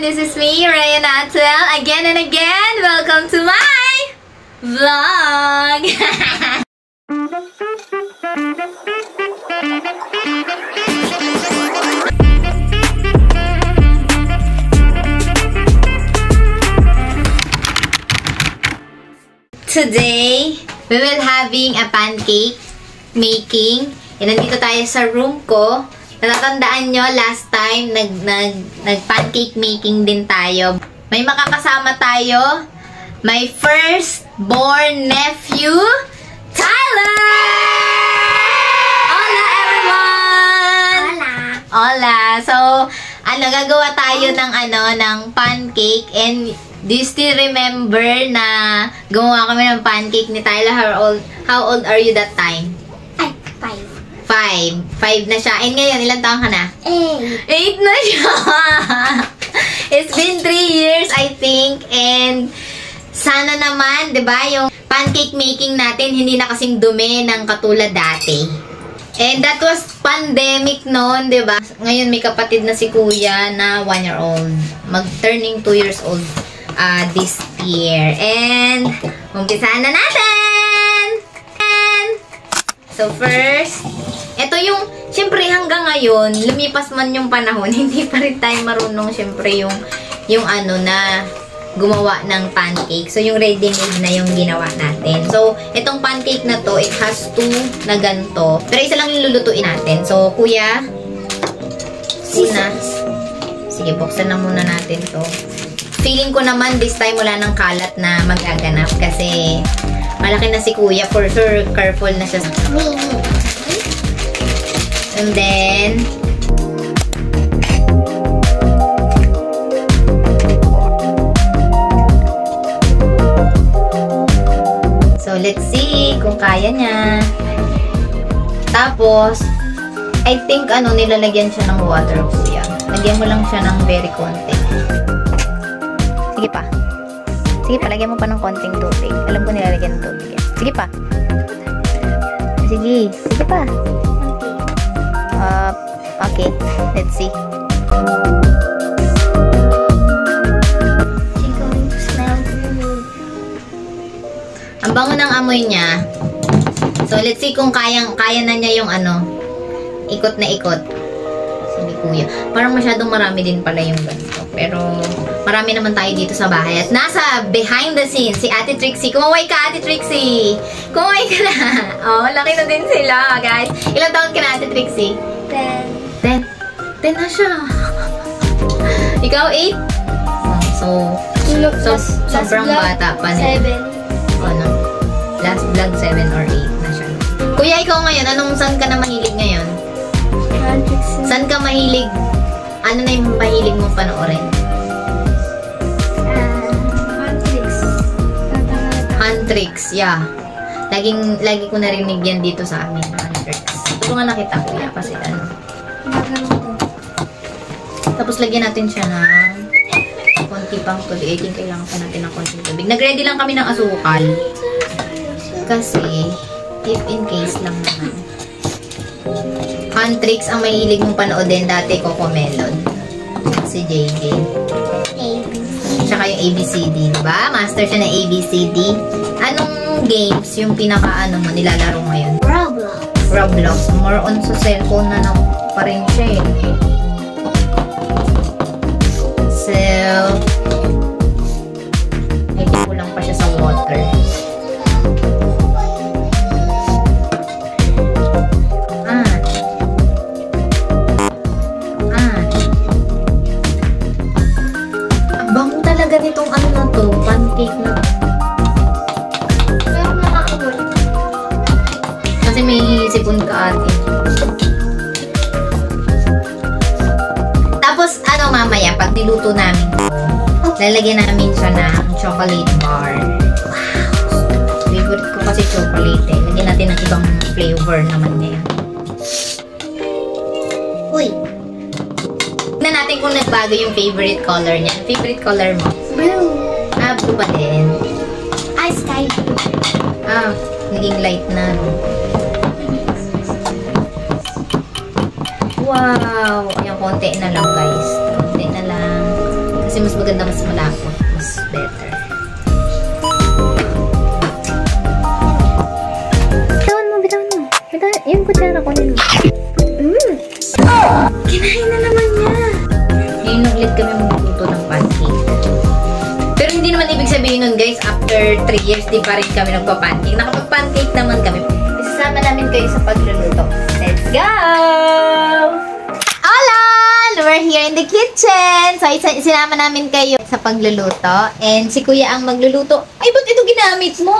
This is me, Raya Natwell, again and again. Welcome to my vlog. Today, we will having a pancake making. Nandito tayo sa room ko. Natatandaan nyo, last time, nag-pancake making din tayo. May makakasama tayo. My first-born nephew, Tyler! Hola, everyone! Hola! Hola! So, gagawa tayo ng pancake. And, do you still remember na gumawa kami ng pancake ni Tyler? How old are you that time? 5 na siya. And ngayon, ilang taon ka na? 8 na siya! It's been 3 years, I think. And sana naman, di ba, yung pancake making natin, hindi na kasing dumi ng katulad dati. And that was pandemic noon, di ba? Ngayon, may kapatid na si Kuya na 1-year-old. Mag-turning 2 years old this year. And, umpisahan na natin! So, first, ito yung, syempre hanggang ngayon, lumipas man yung panahon, hindi pa rin tayo marunong, syempre, yung na gumawa ng pancake. So, yung ready-made na yung ginawa natin. So, itong pancake na to, it has 2 na ganito. Pero isa lang yung lulutuin natin. So, Kuya, una, sige, buksan na muna natin to. Feeling ko naman, this time wala nang kalat na magaganap kasi malaki na si Kuya. For sure, careful na siya. And then, so, let's see kung kaya niya. Tapos, I think, nilalagyan siya ng water, Kuya. Lagyan mo lang siya ng very konti. Sige pa. Sige pa, lagyan mo pa ng konting tubig. Alam ko nilalagyan ng tubig yan. Sige pa. Sige. Sige pa. Okay. Let's see. Ang bango ng amoy niya. So, let's see kung kaya na niya yung ikot na ikot. Sabi Kuya. Parang masyadong marami din pala yung ganito. Pero, marami naman tayo dito sa bahay. At nasa behind the scenes, si Ate Trixie. Kumaway ka, Ate Trixie! Kumaway ka na! Oh, laki na din sila, guys. Ilang taon ka na, Ate Trixie? 10 na siya. Ikaw, 8? Oh, so sobrang bata pa niya. 7. Last vlog, 7 or 8 na siya. Kuya, ikaw ngayon, saan ka na mahilig ngayon? Saan ka mahilig? Ano na yung mahilig mong panoorin? Huntrix, yeah. Lagi ko narinig yan dito sa amin, Huntrix. Ito nga nakita ko yan kasi Tapos lagyan natin siya ng konti pang tubig. I think kailangan pa natin ng konti tubig. Nag-ready lang kami ng asukal. Kasi, if in case lang naman. Huntrix ang mahilig mong panoodin dati, Cocomelon. Si JJ. Tsaka yung ABCD, diba? Master siya ng ABCD. Anong games yung pinaka nilalaro ngayon? Roblox. More on sa cellphone na pa rin siya eh. So, kulang pa siya sa water. Ang bango talaga nitong na to, pancake na to. Kasi may sipon ka, ate. Tapos, mamaya, pag niluto namin, lalagyan namin siya ng chocolate bar. Wow! Favorite ko kasi chocolate eh. Lagyan natin ng ibang flavor naman niya. Uy! Tignan natin kung nagbago yung favorite color niya. Favorite color mo? Blue. Blue pa din. Sky blue. Naging light na. Wow! Ayan, konti na lang guys. Konti na lang. Kasi Kasi mas maganda, mas malapot. Mas better. Bitawan mo. Yung kutsara ko nila. Kinain na naman niya. Ngayon ulit kami magluto ng pancake. Pero hindi naman ibig sabihin nun, guys, after 3 years, di pa rin kami nagpa-pancake. Nakapag-pancake naman kami. Isasama namin kayo sa pagluluto. Let's go! Hola! We're here in the kitchen. So, sinama namin kayo sa pagluluto. And si Kuya ang magluluto. Ay, ba't ito ginamit mo?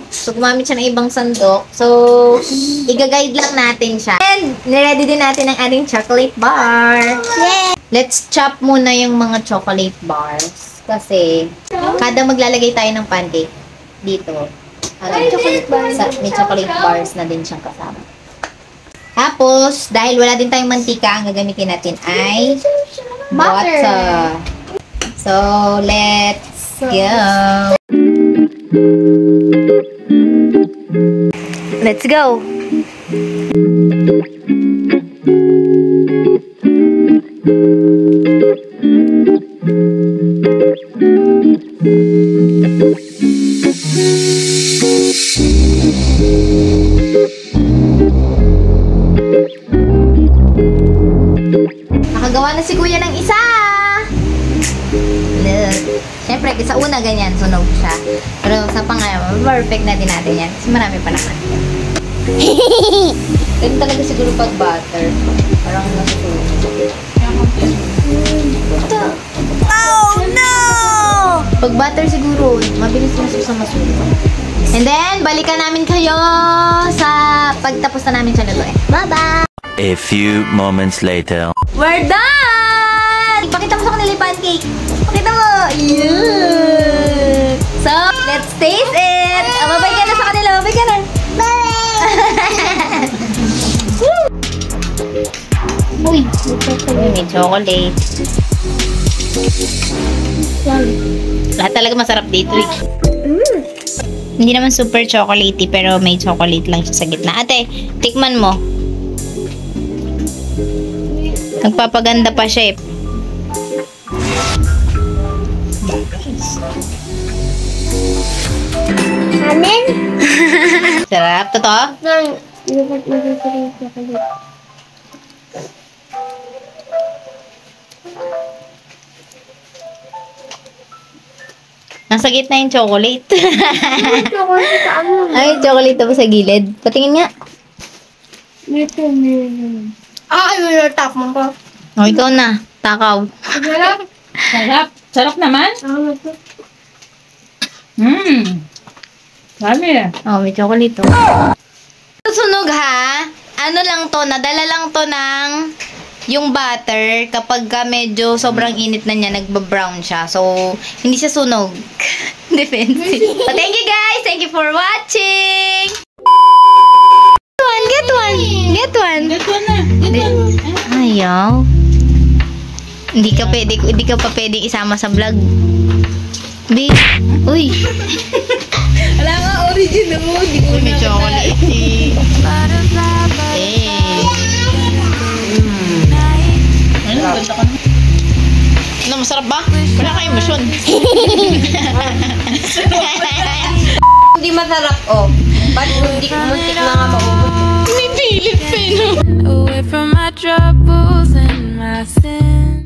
So, gumamit siya ng ibang sandok. So, i-guide lang natin siya. And, niready din natin ang ating chocolate bar. Yay! Let's chop muna yung mga chocolate bars. Kasi, kada maglalagay tayo ng pancake dito. May chocolate bars na din siyang kasama. Tapos, dahil wala din tayong mantika, ang gagamitin natin ay butter. So, let's go. Let's go. Nakagawa na si Kuya ng isa. Look. Siyempre, sa una ganyan, sunog siya. Pero sa pangalawa, perfect na din natin yan. Kasi marami pa naman. Ganun talaga siguro pag butter. Parang nasusunog. Oh no! Pag butter siguro, mabilis masusunog. And then, balikan namin kayo sa pagtapos na namin siya lutuin. Bye-bye! A few moments later. We're done! Ipakita mo sa kanila yung pancake. Pakita mo! Yeah! So, let's taste it! Babay ka na sa kanila. Babay ka na. Uy! May chocolate. Lahat talaga masarap dito eh. Hindi naman super chocolatey, pero may chocolate lang siya sa gitna. Ate, tikman mo. Nagpapaganda pa siya eh. Amen? Sarap. Totoo? Nasa gitna yung chocolate. Ay, chocolate pa sa gilid. Patingin nga. Ay, tap mo ko. O, ikaw na. Takaw. Sarap. Sarap naman. Dami eh. Oh, may chocolate to. Susunog ha. Ano lang to, nadala lang to ng yung butter kapag medyo sobrang init na niya, nagba-brown siya. So, hindi siya sunog. Defensive. So, thank you guys. Thank you for watching. Get one. Get one na. Ayaw. Hindi ka pa pwedeng isama sa vlog. Babe. Uy. Wala nga original mo. May chocolate. Ano, masarap ba? Wala kayong emosyon. Hindi masarap, oh. Ba't muntik na nga maubot? May pilit pa, no? Away from my troubles and my sins.